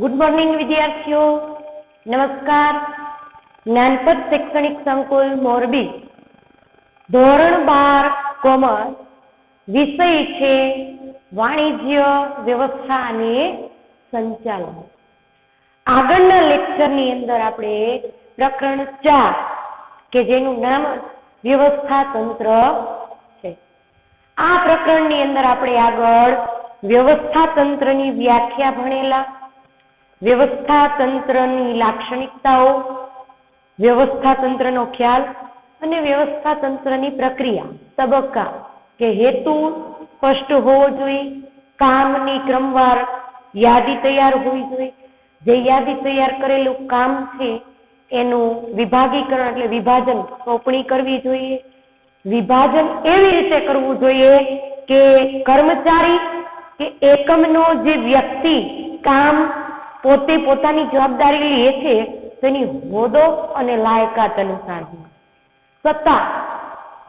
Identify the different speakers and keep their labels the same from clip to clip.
Speaker 1: Good morning विद्यार्थियों, नमस्कार। ज्ञानपथ शैक्षणिक संकुल मोरबी धोरण 12 कॉमर्स विषय छे वाणिज्य व्यवस्था अने संचालन। आगळना लेक्चरनी अंदर आपणे प्रकरण 4 के जेनुं नाम व्यवस्था तंत्र छे। आ प्रकरणनी अंदर आपणे आगळ व्यवस्था तंत्रनी व्याख्या भणेला, व्यवस्था तंत्रनी लाक्षणिकताओ, व्यवस्था तंत्रनो ख्याल अने व्यवस्था तंत्रनी प्रक्रिया तबक्का के हेतु स्पष्ट होवो जोईए, कामनी क्रमवार यादी तैयार होवी जोईए, जे यादी तैयार करेलुं काम छे एनुं विभागीकरण एटले विभाजन सोंपणी करवी जोईए। विभाजन एवी रीते करवुं जोईए के कर्मचारी के एकमनो जे व्यक्ति काम पोते पोतानी जवाबदारी લે છે તેની હોદ્દો અને લાયકાત અનુસાર સત્તા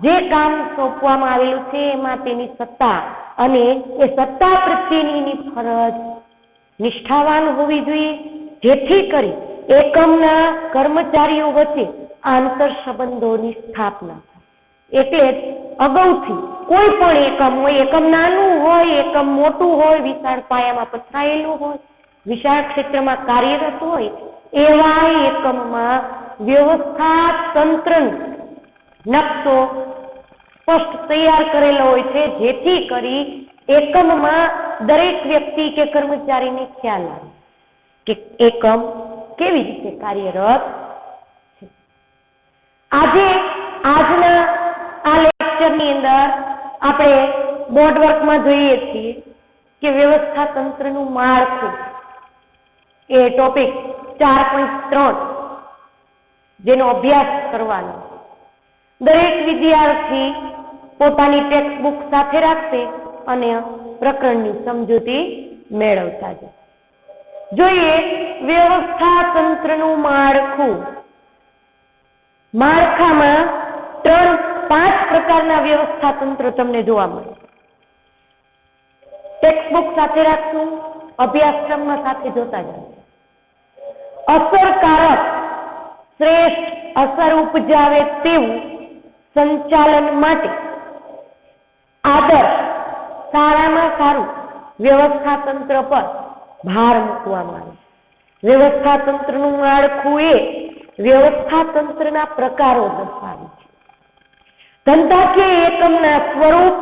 Speaker 1: જે કામ સોંપવામાં આવેલું છે એમાં તેની સત્તા અને એ સત્તા પ્રત્યેની ફરજ નિષ્ઠાવાન હોવી જોઈએ, જેથી કરી એકમના કર્મચારીઓ વચ્ચે આંતર સંબંધોની સ્થાપના થાય। એટલે અગાઉથી કોઈ પણ એકમ હોય, એકમ નાનું હોય, એકમ મોટું હોય, વિશાળ પાયામાં પથરાયેલું હોય, विशाल क्षेत्र में कार्यरत होय एवा एकममां व्यवस्था तंत्र नक्शो स्पष्ट तैयार करेलो होय छे, जेथी करी एकममां दरेक व्यक्ति के कर्मचारी ने ख्याल आवे के एकम केवी रीते कार्यरत छे। आजे आजना आ लेक्चरनी अंदर आपणे बोर्ड वर्क में जोईए छीए के व्यवस्था तंत्रनुं माळखुं ए टॉपिक 4.3 जेनो अभ्यास करवानो। दरेक विद्यार्थी पोतानी टेक्स्ट बुक साथे राखशे अने प्रकरणनी समजूती मेळवता जाय। जोईए व्यवस्था तंत्रनुं माळखुं। माळखामां 3-5 प्रकारना व्यवस्था तंत्र तमने जोवा मळे। टेक्स्ट बुक साथे राखशुं, अभ्यासक्रममां साथे जोता जाय। असरकारक श्रेष्ठ असर उपजावे तेवुं संचालन माटे आदर्श सारामां सारुं व्यवस्था तंत्र पर भार मूकवामां आवे। व्यवस्था तंत्रनुं माळखुं ए व्यवस्था तंत्रना प्रकारो दर्शावे छे। धंधाकीय एकमना स्वरूप,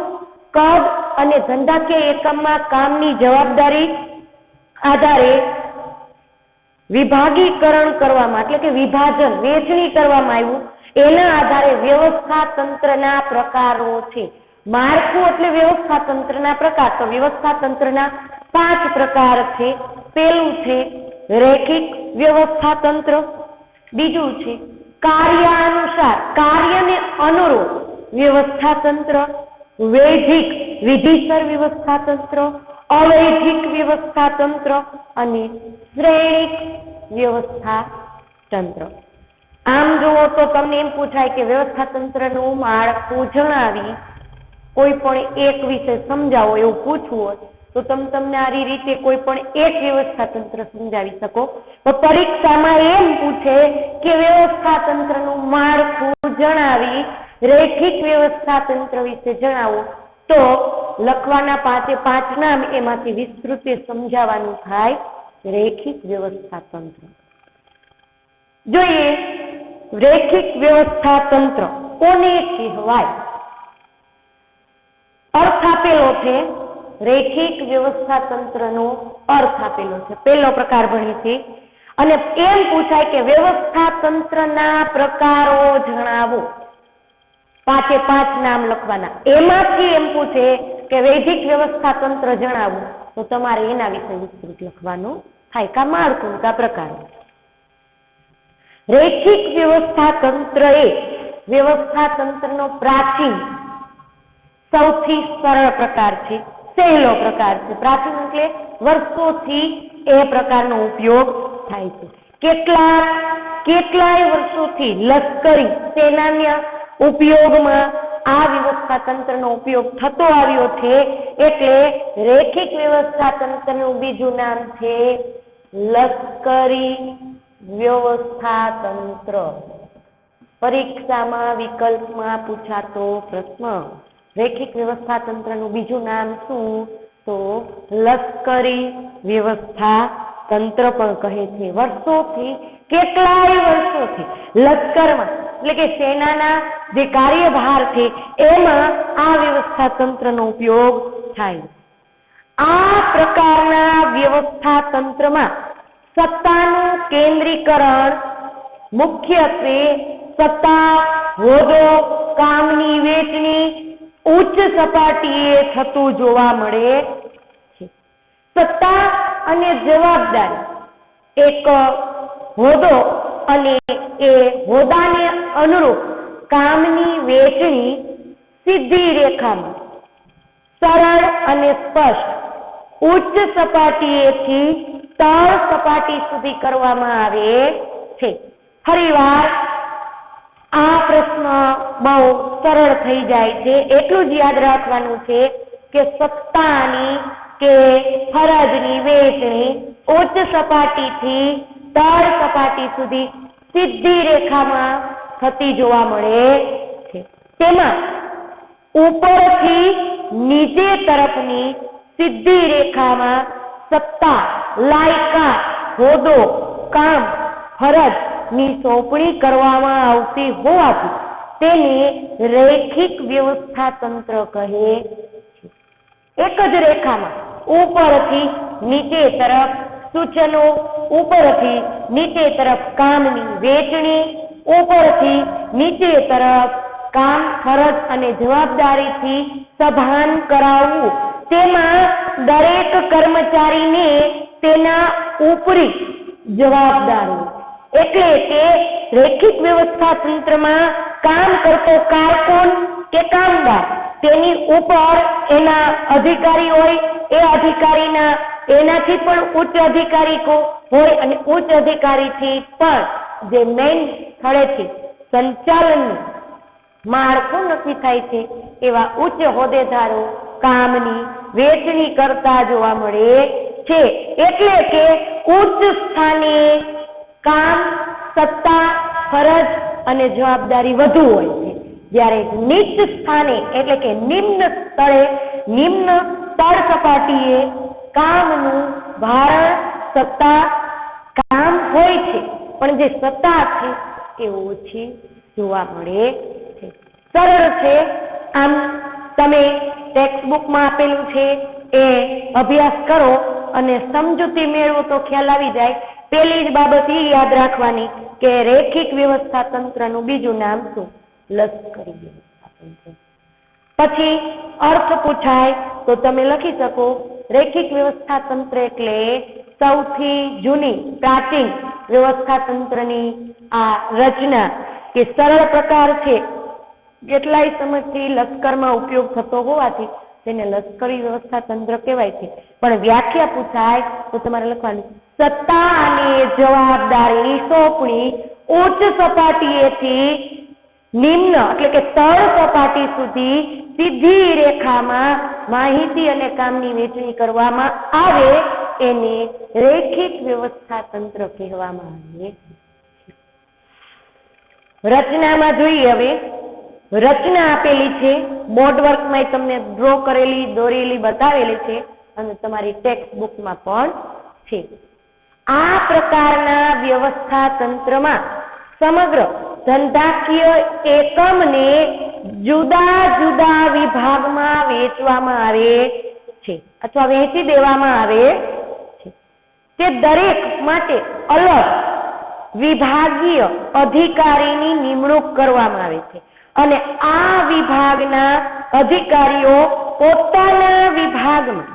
Speaker 1: कद अने धंधाकीय एकममां कामनी जवाबदारी आधारे विभागीकरण करवामां એટલે કે વિભાજન વહેંચણી કરવામાં આવ્યું, એના આધારે વ્યવસ્થા તંત્રના પ્રકારો છે। માળખું એટલે વ્યવસ્થા તંત્રના પ્રકાર। તો વ્યવસ્થા તંત્રના 5 પ્રકાર છે। પહેલું છે રેખિક વ્યવસ્થા તંત્ર, બીજું છે કાર્યાનુસાર કાર્યને અનુરૂપ વ્યવસ્થા તંત્ર, વૈધિક વિધિસર વ્યવસ્થા તંત્ર, अवैधिक व्यवस्था तंत्र अने श्रेणिक व्यवस्था तंत्र। आम जुओ तो तमने एम पूछाय के व्यवस्था तंत्रनुं माळखुं जणावी, कोई पण एक विषय समजावो एवुं पूछवुं होय तो तमने आ रीते कोई पण एक व्यवस्था तंत्र समजावी शको। तो परीक्षामां एम पूछे के व्यवस्था तंत्रनुं माळखुं जणावी, रैखिक व्यवस्था तंत्र विषे जणावो, तो लखवाना 5 नाम एमांथी विस्तृते समजाववानुं थाय रैखिक व्यवस्था तंत्र। जोईए रैखिक व्यवस्था तंत्र कोने कहेवाय? अर्थ आपेलो छे, रैखिक व्यवस्था तंत्रनो अर्थ आपेलो छे। पहेलो प्रकार भणीए अने एम पूछाय के व्यवस्था तंत्रना प्रकारो जणावो। 5 नाम लखवाना, एमांथी एम पूछे के वैदिक व्यवस्था तंत्र जणावो तो तमारे एना विषय विस्तृत लखवानुं थाय का माळखुं का प्रकार। रैखिक व्यवस्था तंत्र ए व्यवस्था तंत्रनो प्राचीन सौथी सरळ प्रकार छे, सहेलो प्रकार छे। प्राचीन एटले वर्षोथी ए प्रकारनो उपयोग थाय छे। કેટલાય વર્ષોથી લશ્કરી સેનાના ઉપયોગમાં આ વ્યવસ્થા તંત્રનો ઉપયોગ થતો આવ્યો છે, એટલે રેખિક વ્યવસ્થા તંત્રનું બીજું નામ છે લશ્કરી વ્યવસ્થા તંત્ર. પરીક્ષામાં વિકલ્પમાં પૂછાતો પ્રશ્ન. રૈખિક વ્યવસ્થા તંત્રનું બીજું નામ શું? તો લશ્કરી વ્યવસ્થા તંત્ર પણ કહે છે. વર્ષોથી, કેટલાય વર્ષોથી લશ્કરમાં એટલે કે સેનાના જે કાર્યભાર છે એમાં આ વ્યવસ્થા તંત્રનો ઉપયોગ થાય. આ પ્રકારના વ્યવસ્થા તંત્રમાં સત્તાનું કેન્દ્રીકરણ મુખ્યત્વે સત્તા, હોદ્દો, કામની વહેંચણી ઉચ્ચ સપાટીએ થતું જોવા મળે છે. સત્તા અને જવાબદારી, એક હોદ્દો અને એ હોદ્દાને અનુરૂપ કામની વહેંચણી સીધી રેખામાં સરળ અને સ્પષ્ટ ઉચ્ચ સપાટીએથી તળ સપાટી સુધી કરવામાં આવે છે. ફરીવાર આ પ્રશ્ન બહુ સરળ થઈ જાય છે. એટલું જ યાદ રાખવાનું છે કે સત્તાની કે ફરજની વહેંચણી ઉચ્ચ સપાટીથી તળ સપાટી સુધી સીધી રેખામાં થતી જોવા મળે છે. તેમાં ઉપરથી નીચે તરફની સીધી રેખામાં સત્તા, લાયકાત, હોદ્દો, કામ, ફરજ ની સોંપણી કરવામાં આવતી હોવાથી તેને રૈખિક વ્યવસ્થા તંત્ર કહે છે. એક જ રેખામાં ઉપરથી નીચે તરફ સૂચનો, ઉપરથી નીચે તરફ કામની વહેંચણી, ઉપરથી નીચે તરફ કામ, ફરજ અને જવાબદારીથી સભાન કરાવવું, તેમાં દરેક કર્મચારીને તેના ઉપરી જવાબદારી. એટલે કે રૈખિક વ્યવસ્થા તંત્રમાં કામ કરતો કારકુન કે કામદાર, તેની ઉપર એના અધિકારી હોય, એ અધિકારીના એનાથી પણ ઉચ્ચ અધિકારી હોય અને ઉચ્ચ અધિકારીથી પણ જે મેઇન સ્થળેથી સંચાલનનું માળખું નક્કી થાય છે એવા ઉચ્ચ હોદ્દેદારો કામની વહેંચણી કરતા જોવા મળે છે. એટલે કે ઉચ્ચ સ્થાને કામ, સત્તા, ફરજ અને જવાબદારી વધુ હોય છે, જ્યારે નીચ સ્થાને એટલે કે નિમ્ન સ્તરે, નિમ્ન તળ સપાટીએ કામનું ભારણ, સત્તા, કામ હોય છે, પણ જે સત્તા છે એ ઓછી જોવા મળે છે. સરળ છે. આમ તમે ટેક્સ્ટબુકમાં આપેલું છે એ અભ્યાસ કરો અને સમજૂતી મેળવો તો ખ્યાલ આવી જાય. પહેલી જ બાબત એ યાદ રાખવાની કે રૈખિક વ્યવસ્થા તંત્રનું બીજું નામ શું? લશ્કરી વ્યવસ્થા તંત્ર. પછી અર્થ પૂછાય તો તમે લખી શકો રૈખિક વ્યવસ્થા તંત્ર એટલે સૌથી જૂની પ્રાચીન વ્યવસ્થા તંત્રની આ રચના કે સરળ પ્રકાર છે. કેટલાય સમયથી લશ્કરમાં ઉપયોગ થતો હોવાથી તેને લશ્કરી વ્યવસ્થા તંત્ર કહેવાય છે. પણ વ્યાખ્યા પૂછાય તો તમારે લખવાનું સત્તા અને જવાબદારીની સોંપણી ઉચ્ચ સપાટીએથી નિમ્ન એટલે કે તળ સપાટી સુધી સીધી રેખામાં માહિતી અને કામની વહેંચણી કરવામાં આવે એને રૈખિક વ્યવસ્થા તંત્ર કહેવામાં આવે. રચનામાં જોઈએ. હવે રચના આપેલી છે, બોર્ડ વર્કમાં તમને ડ્રો કરેલી, દોરેલી બતાવેલી છે અને તમારી ટેક્સ્ટ બુકમાં પણ છે. આ પ્રકારના વ્યવસ્થા તંત્રમાં સમગ્ર ધંધાકીય એકમને જુદા જુદા વિભાગમાં વહેંચવામાં આવે છે અથવા વહેંચી દેવામાં આવે છે. તે દરેક માટે અલગ વિભાગીય અધિકારીની નિમણૂક કરવામાં આવે છે અને આ વિભાગના અધિકારીઓ પોતાના વિભાગમાં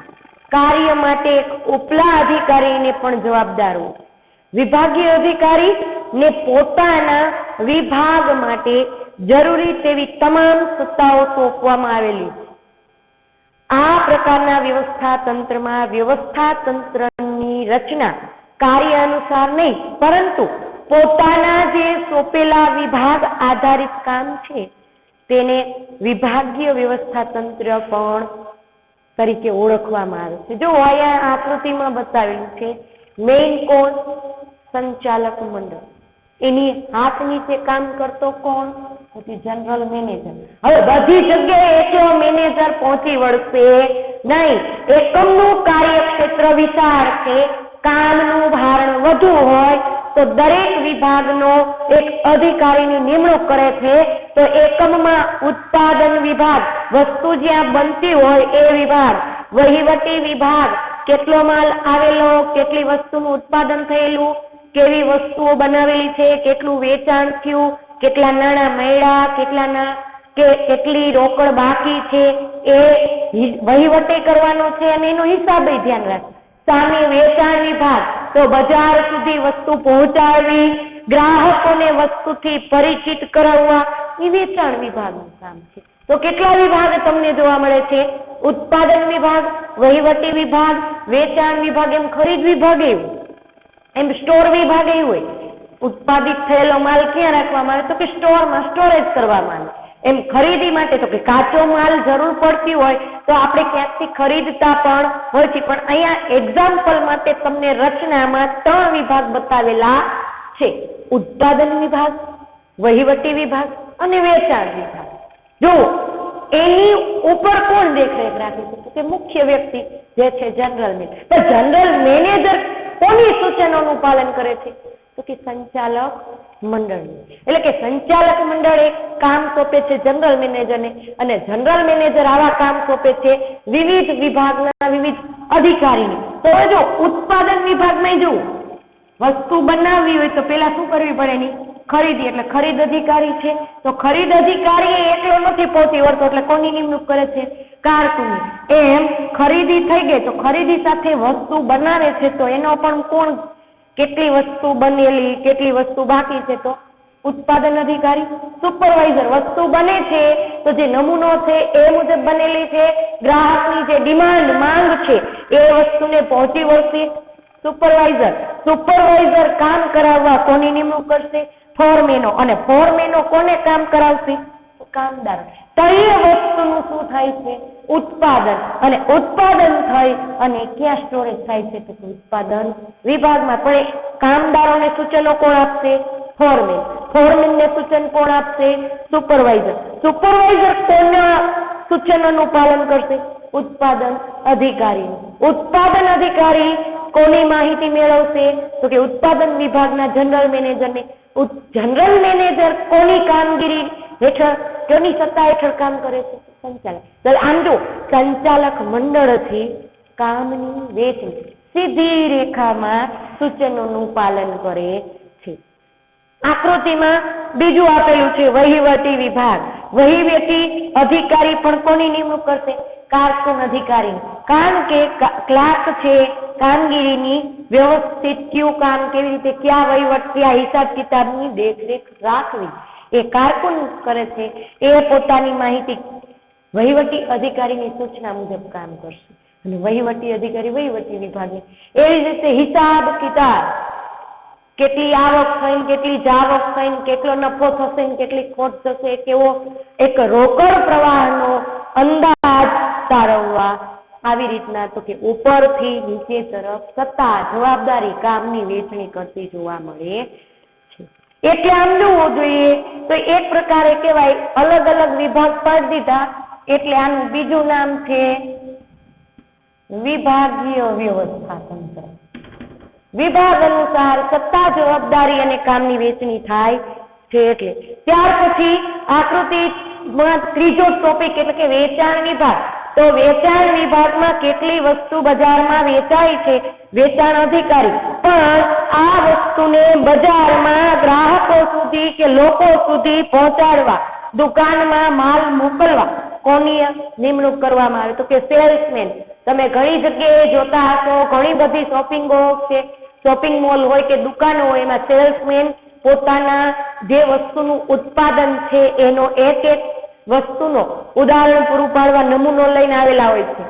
Speaker 1: કાર્ય માટે એક ઉપલા અધિકારીને પણ જવાબદાર હોય. વિભાગીય અધિકારી ને પોતાના વિભાગ માટે જરૂરી તેવી તમામ સત્તાઓ સોંપવામાં આવેલી છે. આ પ્રકારના વ્યવસ્થા તંત્રમાં વ્યવસ્થા તંત્રની રચના કાર્ય અનુસાર નહીં, પરંતુ પોતાના જે સોંપેલા વિભાગ આધારિત કામ છે તેને વિભાગીય વ્યવસ્થા તંત્ર પણ તરીકે ઓળખવામાં આવે છે. જો અહીંયા આકૃતિમાં બતાવેલું છે મેઇન કોણ? સંચાલક મંડળ. એની હાથ નીચે કામ કરતો કોણ? General manager. હવે બધી જગ્યાએ એકલો મેનેજર પહોંચી વળશે નહીં. એકમનું કાર્યક્ષેત્ર વિશાળ છે, કામનું ભારણ વધુ હોય તો દરેક વિભાગનો એક અધિકારીની નિમણૂક કરે છે. તો એકમમાં ઉત્પાદન વિભાગ, વસ્તુ જ્યાં બનતી હોય એ વિભાગ, વહીવટી વિભાગ, કેટલો માલ આવેલો, કેટલી વસ્તુનું ઉત્પાદન થયેલું, કેવી વસ્તુઓ બનાવેલી છે, કેટલું વેચાણ થયું, કેટલા નાણાં મળ્યા, કેટલી રોકડ બાકી છે, એ વહીવટી કરવાનો છે અને એનો હિસાબ ધ્યાન રાખે. સામે વેચાણ વિભાગ, તો બજાર સુધી વસ્તુ પહોંચાડવી, ગ્રાહકોને વસ્તુથી પરિચિત કરાવવા, એ વેચાણ વિભાગનું કામ છે. તો કેટલા વિભાગ તમને જોવા મળે છે? ઉત્પાદન વિભાગ, વહીવટી વિભાગ, વેચાણ વિભાગ, એમ ખરીદ વિભાગ એવું, એમ સ્ટોર વિભાગ એવું હોય. ઉત્પાદિત થયેલો માલ ક્યાં રાખવામાં આવે? તો કે સ્ટોરમાં સ્ટોરેજ કરવામાં આવે. એમ ખરીદી માટે તો કે કાચો માલ જરૂર પડતી હોય તો આપણે ક્યાંકથી ખરીદતા પણ હોય છે. પણ અહીંયા એક્ઝામ્પલ માટે તમને રચનામાં 3 વિભાગ બતાવેલા છે: ઉત્પાદન વિભાગ, વહીવટી વિભાગ અને વેચાણ વિભાગ. જો એની ઉપર કોણ દેખરેખ રાખે છે? તો કે મુખ્ય વ્યક્તિ જે છે જનરલ મેનેજર. તો જનરલ મેનેજર કોની સૂચનોનું પાલન કરે છે? તો કે સંચાલક મંડળ. એટલે કે સંચાલક મંડળ એક કામ સોંપે છે જનરલ મેનેજરને, અને જનરલ મેનેજર આવા કામ સોંપે છે વિવિધ વિભાગના વિવિધ અધિકારીને. તો જો ઉત્પાદન વિભાગમાં જો વસ્તુ બનાવવી હોય તો પેલા શું કરવી પડે? એની ખરીદી. એટલે ખરીદ અધિકારી છે. તો ખરીદ અધિકારી એકલો નથી પહોંચી વળતો, એટલે કોની નિમણૂક કરે છે? કારકુની. એમ ખરીદી થઈ ગઈ તો ખરીદી સાથે વસ્તુ બનાવે છે તો એનો પણ કોણ? કેટલી વસ્તુ બનેલી, કેટલી વસ્તુ બાકી છે? તો ઉત્પાદન અધિકારી. સુપરવાઇઝર, વસ્તુ બને છે તો જે નમૂનો છે એ મુજબ બનેલી છે, ગ્રાહકની જે ડિમાન્ડ માંગ છે એ વસ્તુને પહોંચી વળશે સુપરવાઇઝર. સુપરવાઇઝર કામ કરાવવા કોની નિમણૂક કરશે? ફોરમેનો. અને ફોરમેનો કોને કામ કરાવશે? કામદાર. તો એ વસ્તુનું શું થાય છે? ઉત્પાદન. અને ઉત્પાદન થઈ અને ક્યાં સ્ટોરેજ થાય છે? તો ઉત્પાદન વિભાગમાં. પણ કામદારોને સૂચનો કોણ આપશે? ફોરમેન. ફોરમેનને સૂચન કોણ આપશે? સુપરવાઇઝર. સુપરવાઇઝર કોના સૂચનોનું પાલન કરશે? ઉત્પાદન અધિકારી. ઉત્પાદન અધિકારી કોની માહિતી મેળવશે? તો કે ઉત્પાદન વિભાગના જનરલ મેનેજરને. જનરલ મેનેજર કોની કામગીરી હેઠળ, કોની સત્તા હેઠળ કામ કરે છે? સંચાલક. આમ જો સંચાલક મંડળથી કામની વહેંચણી સીધી રેખામાં સૂચનોનું પાલન કરે છે. આકૃતિમાં બીજું આપેલું છે વહીવટી વિભાગ. વહીવટી અધિકારી પણ કોની નિમણૂક કરશે? કારકુન અધિકારી. કારણ કે ક્લાર્ક છે કામગીરીની વ્યવસ્થિત કયું કામ કેવી રીતે, ક્યાં વહીવટ, ક્યાં હિસાબ કિતાબની દેખરેખ રાખવી એ કારકુન કરે છે. એ પોતાની માહિતી વહીવટી અધિકારીની સૂચના મુજબ કામ કરશે. અને વહીવટી અધિકારી વહીવટી વિભાગની એવી રીતે હિસાબ કિતાબ, કેટલી આવક થઈ, કેટલી જાવક થઈ, કેટલો નફો થશે, કેટલી ખોટ થશે, કેવો એક રોકડ પ્રવાહનો અંદાજ તારવવા, આવી રીતના તો કે ઉપરથી નીચે તરફ સત્તા, જવાબદારી, કામની વહેંચણી કરતી જોવા મળે છે. એટલે આમ જોવું જોઈએ તો એક પ્રકારે કહેવાય અલગ અલગ વિભાગ પાડી દીધા, એટલે આનું બીજું નામ છે વિભાગીય વ્યવસ્થા તંત્ર. વિભાગ અનુસાર સત્તા, જવાબદારી અને કામની વહેંચણી થાય છે. એટલે ત્યાર પછી આકૃતિમાં ત્રીજો ટોપિક એટલે કે વેચાણ વિભાગ. તો વેચાણ વિભાગમાં કેટલી વસ્તુ બજારમાં વેચાય છે? વેચાણ અધિકારી. પણ આ વસ્તુને બજારમાં ગ્રાહકો સુધી કે લોકો સુધી પહોંચાડવા, દુકાનમાં માલ મોકલવા કોની નિમણૂક કરવામાં આવે? તો કે સેલ્સમેન. તમે ઘણી જગ્યાએ જોતા હશો, ઘણી બધી શોપિંગ મોલ હોય કે દુકાનો હોય, એમાં સેલ્સમેન પોતાના જે વસ્તુનું ઉત્પાદન છે એનો એક એક વસ્તુનો ઉદાહરણ પૂરું પાડવા નમૂનો લઈને આવેલા હોય છે.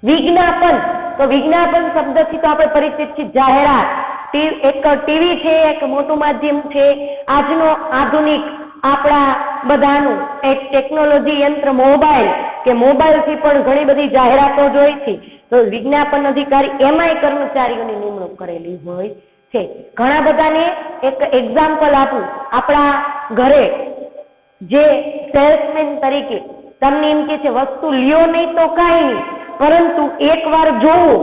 Speaker 1: વિજ્ઞાપન. તો વિજ્ઞાપન શબ્દથી તો આપણે પરિચિત છીએ. જાહેરાત. એક ટીવી છે, એક મોટું માધ્યમ છે. આજનો આધુનિક આપણા બધાનું એક ટેકનોલોજી યંત્ર મોબાઈલ, કે મોબાઈલ થી પણ ઘણી બધી જાહેરાતો જોઈ છે. તો વિજ્ઞાપન અધિકારી એમાંય કર્મચારીઓની નિમણૂક કરેલી હોય છે. ઘણા બધાને એક એક્ઝામ્પલ આપું, આપણા ઘરે જે સેલ્સમેન તરીકે તમને એમ કે છે વસ્તુ લ્યો નહીં તો કાંઈ નહીં, પરંતુ એકવાર જોવો,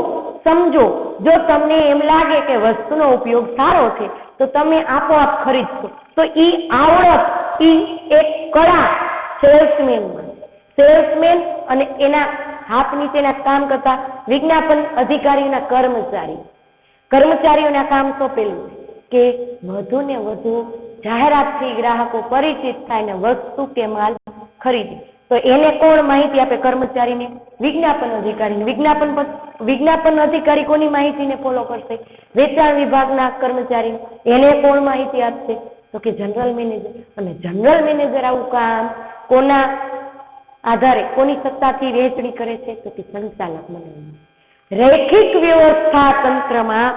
Speaker 1: સમજો, જો તમને એમ લાગે કે વસ્તુનો ઉપયોગ સારો છે તો તમે આપોઆપ ખરીદશો. તો ઈ આવડત, ઈ એક કળા સેલ્સમેન અને એના હાથ નીચેના કામ કરતા વિજ્ઞાપન અધિકારીના કર્મચારીઓના કામ સોંપેલું છે કે વધુ ને વધુ જાહેરાતથી ગ્રાહકો પરિચિત થાય ને વસ્તુ કે માલ ખરીદે. તો એને કોણ માહિતી આપે? કર્મચારીને, વિજ્ઞાપન અધિકારીને. વિજ્ઞાપન અધિકારી કોની માહિતીને ફોલો કરશે? વેચાણ વિભાગના કર્મચારી. એને કોણ માહિતી આપશે? તો કે જનરલ મેનેજર. અને જનરલ મેનેજર આવું કામ કોના આધારે, કોની સત્તાથી વહેંચણી કરે છે? તો કે સંચાલક મંડળ. રૈખિક વ્યવસ્થા તંત્રમાં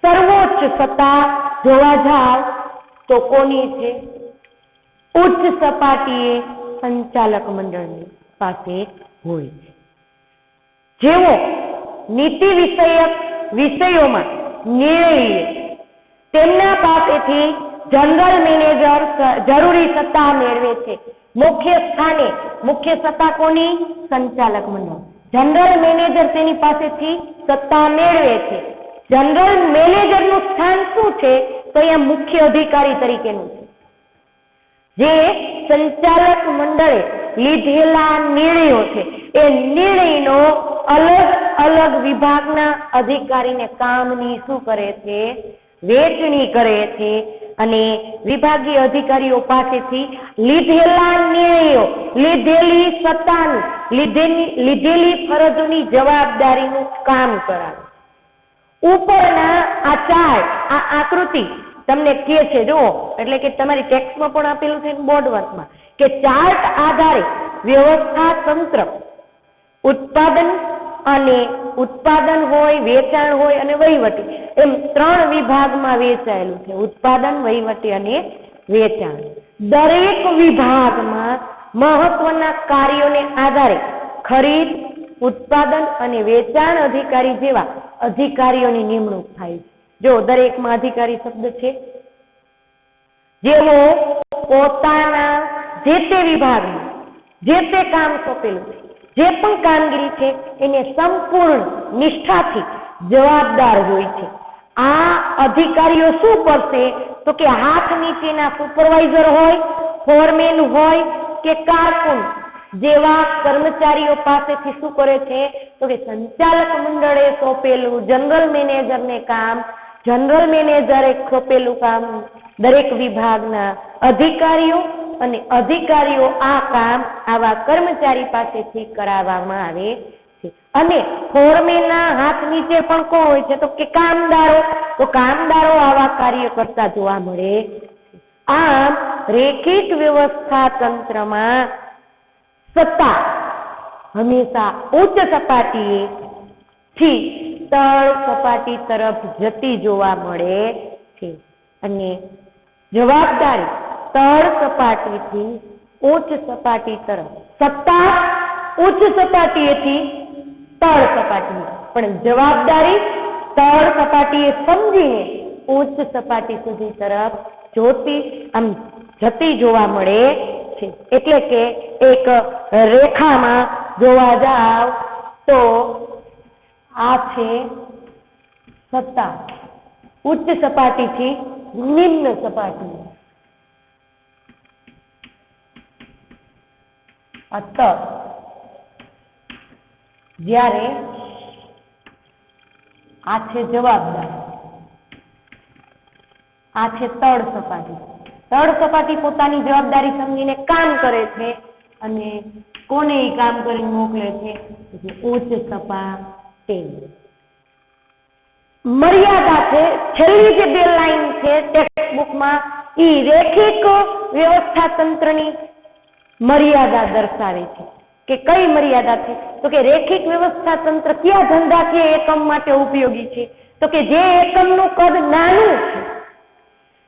Speaker 1: સર્વોચ્ચ સત્તા જોવા જાવ તો કોની છે? ઉચ્ચ સપાટીએ સંચાલક મંડળની પાસે હોય છે. જેઓ નીતિ વિષયક વિષયોમાં નિર્ણય તેમના પાસેથી જનરલ મેનેજર જરૂરી સત્તા મેળવે છે. મુખ્ય સત્તા કોની? સંચાલક મંડળ. જનરલ મેનેજર તેની પાસેથી સત્તા મેળવે છે. જનરલ મેનેજરનું સ્થાન શું છે? તો અહીંયા મુખ્ય અધિકારી તરીકેનું છે. જે સંચાલક મંડળે લીધેલા નિર્ણયો છે એ નિર્ણયનો અલગ અલગ વિભાગના અધિકારીને કામની શું કરે છે? વહેંચણી કરે છે. અને વિભાગીય અધિકારીઓ પાસેથી લીધેલા નિર્ણયો, લીધેલી સત્તાનું, લીધેલી ફરજોની જવાબદારીનું કામ કરાવે. ઉપરના આ ચાર્ટ, આ આકૃતિ તમને કહે છે, જો એટલે કે તમારી ટેક્સ્ટમાં પણ આપેલું છે, બોર્ડ વર્કમાં, કે ચાર્ટ આધારે વ્યવસ્થા તંત્ર ઉત્પાદન હોય, વેચાણ હોય અને વહીવટી, એમ 3 વિભાગમાં વહેંચાયેલું છે. ઉત્પાદન, વહીવટી અને વેચાણ. દરેક વિભાગમાં મહત્વના કાર્યોને આધારે ખરીદ, ઉત્પાદન અને વેચાણ અધિકારી જેવા અધિકારીઓની નિમણૂક થાય છે. જો દરેકમાં અધિકારી શબ્દ છે, જેઓ પોતાના જે તે વિભાગમાં જે તે કામ સોંપેલું છે, જે પણ કામગીરી છે એને સંપૂર્ણ નિષ્ઠાથી જવાબદાર હોય છે. આ અધિકારીઓ શું કરશે? તો કે હાથ નીચેના સુપરવાઇઝર હોય, ફોરમેન હોય કે કારકુન જેવા કર્મચારીઓ પાસેથી શું કરે છે? તો કે સંચાલક મંડળે સોંપેલું જનરલ મેનેજરને કામ, જનરલ મેનેજરે સોંપેલું કામ દરેક વિભાગના અધિકારીઓ આ કામ આવા કર્મચારી પાસેથી કરાવવામાં આવે છે. અને ફોરમેનના હાથ નીચે પણ કોણ હોય છે? તો કે કામદારો. તો કામદારો આવા કાર્ય કરતા જોવા મળે છે. આમ રૈખિક વ્યવસ્થા તંત્રમાં સત્તા હંમેશા ઉચ્ચ સપાટીએથી તળ સપાટી તરફ જતી જોવા મળે છે અને જવાબદારી તળ સપાટીથી ઉચ્ચ સપાટી તરફ. સત્તા ઉચ્ચ સપાટીએથી તળ સપાટી, પણ જવાબદારી તળ સપાટીએ સમજીને ઉચ્ચ સપાટી સુધી તરફ જતી જોવા મળે છે. એટલે કે એક રેખામાં જોવા જાવ તો આ છે સત્તા, ઉચ્ચ સપાટીથી નિમ્ન સપાટી, આ તળ. જ્યારે આ છે જવાબદારી, આ છે તળ સપાટી. તળ સપાટી પોતાની જવાબદારી સમજીને કામ કરે છે અને કોને એ કામ કરીને મોકલે છે? ઉચ્ચ સપાટી. મર્યાદા છે, છેલ્લી જે 2 લાઈન છે ટેક્સ્ટ બુકમાં, એ રૈખિક વ્યવસ્થા તંત્રની મર્યાદા દર્શાવે છે. કે કઈ મર્યાદા છે? તો કે રૈખિક વ્યવસ્થા તંત્ર કયા ધંધાકીય એકમ માટે ઉપયોગી છે? તો કે જે એકમનું કદ નાનું છે,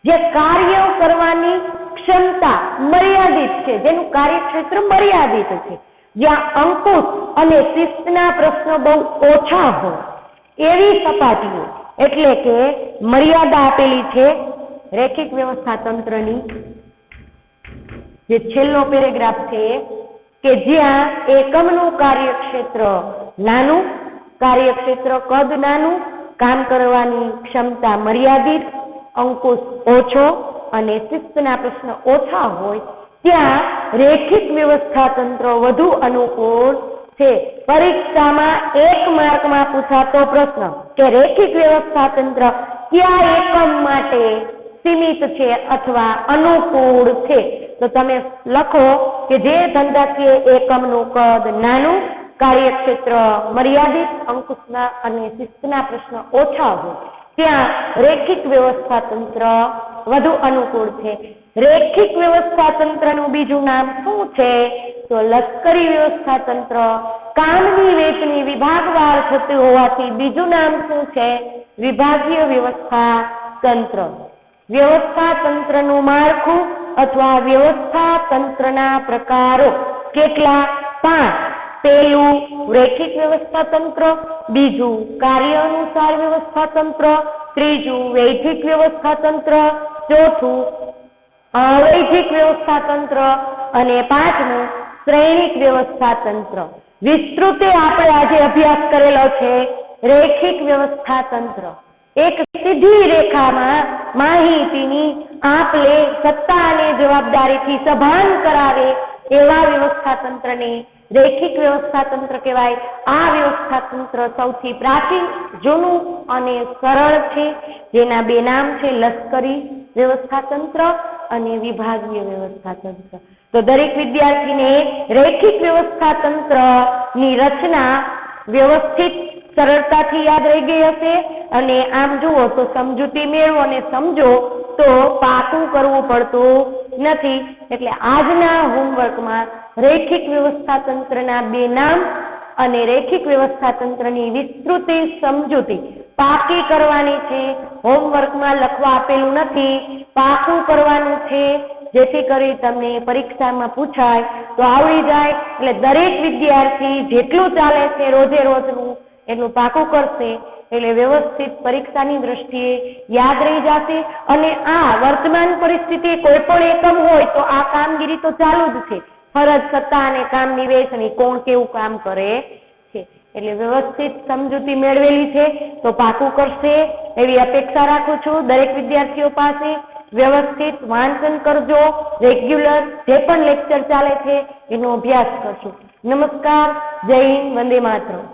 Speaker 1: જે કાર્ય કરવાની ક્ષમતા મર્યાદિત છે, જેનું કાર્યક્ષેત્ર મર્યાદિત છે, જ્યાં અંકુશ અને શિસ્તના પ્રશ્નો બહુ ઓછા હોય એવી સપાટીઓ, એટલે કે મર્યાદા આપેલી છે રેખિક વ્યવસ્થા તંત્રની, જે છેલ્લો પેરેગ્રાફ છે, કે જ્યાં એકમનું કાર્યક્ષેત્ર નાનું, કાર્યક્ષેત્ર કદ નાનું, કામ કરવાની ક્ષમતા મર્યાદિત, અંકુશ ઓછો અને શિસ્તના પ્રશ્ન ઓછા હોય ત્યાં રેખિક વ્યવસ્થા તંત્ર વધુ અનુકૂળ છે. પરીક્ષામાં 1 માર્કમાં પૂછાતો પ્રશ્ન કે રેખિક વ્યવસ્થા તંત્ર કયા એકમ માટે સીમિત છે અથવા અનુકૂળ છે, તો તમે લખો કે જે ધંધાકીય એકમનું કદ નાનું, કાર્યક્ષેત્ર મર્યાદિત, અંકુશના અને શિસ્તના પ્રશ્ન ઓછા હોય ત્યાં રેખિક વ્યવસ્થા તંત્ર વધુ અનુકૂળ છે. રેખિક વ્યવસ્થા તંત્રનું બીજું નામ શું છે? તો લશ્કરી વ્યવસ્થા તંત્ર. કામની વહેંચણી વિભાગવાર થતી હોવાથી બીજું નામ શું છે? વિભાગીય વ્યવસ્થા તંત્ર. વ્યવસ્થા તંત્રનું માળખું અથવા વ્યવસ્થા તંત્રના પ્રકારો કેટલા? 5. પહેલું રેખિક વ્યવસ્થા તંત્ર, બીજું કાર્ય અનુસાર વ્યવસ્થા તંત્ર, ત્રીજું વૈધિક વ્યવસ્થા તંત્ર, ચોથું અવૈધિક વ્યવસ્થા તંત્ર અને 5મું શ્રેણિક વ્યવસ્થા તંત્ર. વિસ્તૃતે આપણે આજે અભ્યાસ કરેલો છે રેખિક વ્યવસ્થા તંત્ર. એક સીધી રેખામાં માહિતીની આપ-લે સત્તા અને જવાબદારીથી સભાન કરાવે એવા વ્યવસ્થા તંત્રને રેખિક વ્યવસ્થા તંત્ર કહેવાય. આ વ્યવસ્થા તંત્ર સૌથી પ્રાચીન, જૂનું અને સરળ છે, જેના 2 નામ છે લશ્કરી વ્યવસ્થા તંત્ર અને વિભાગીય વ્યવસ્થા તંત્ર. તો દરેક વિદ્યાર્થીને રેખિક વ્યવસ્થા તંત્રની રચના વ્યવસ્થિત સરળતાથી યાદ રહી ગઈ હશે અને આમ જુઓ તો સમજૂતી મેળવો અને સમજો તો પાકું કરવું પડતું નથી. એટલે આજના હોમવર્કમાં રેખિક વ્યવસ્થા તંત્રના 2 નામ અને રેખિક વ્યવસ્થા તંત્રની વિસ્તૃત સમજૂતી પાકી કરવાની છે. હોમવર્કમાં લખવા આપેલું નથી, પાકું કરવાનું છે, જેથી કરી તમને પરીક્ષામાં પૂછાય તો આવડી જાય. એટલે દરેક વિદ્યાર્થી જેટલું ચાલે છે રોજે રોજનું એટલું પાકું કરશે એટલે વ્યવસ્થિત પરીક્ષાની દ્રષ્ટિએ યાદ રહી જશે. અને આ વર્તમાન પરિસ્થિતિ કોઈ પણ એકમ હોય તો આ કામગીરી તો ચાલુ જ છે. ફરજ, સત્તા અને કામની વહેંચણી, કોણ કેવું કામ કરે છે. એટલે વ્યવસ્થિત સમજૂતી મેળવેલી છે તો પાકું કરશે એવી અપેક્ષા રાખું છું. દરેક વિદ્યાર્થીઓ પાસે વ્યવસ્થિત વાંચન કરજો, રેગ્યુલર જે પણ લેક્ચર ચાલે છે એનો અભ્યાસ કરજો. નમસ્કાર, જય હિન્દ, વંદે માતરમ.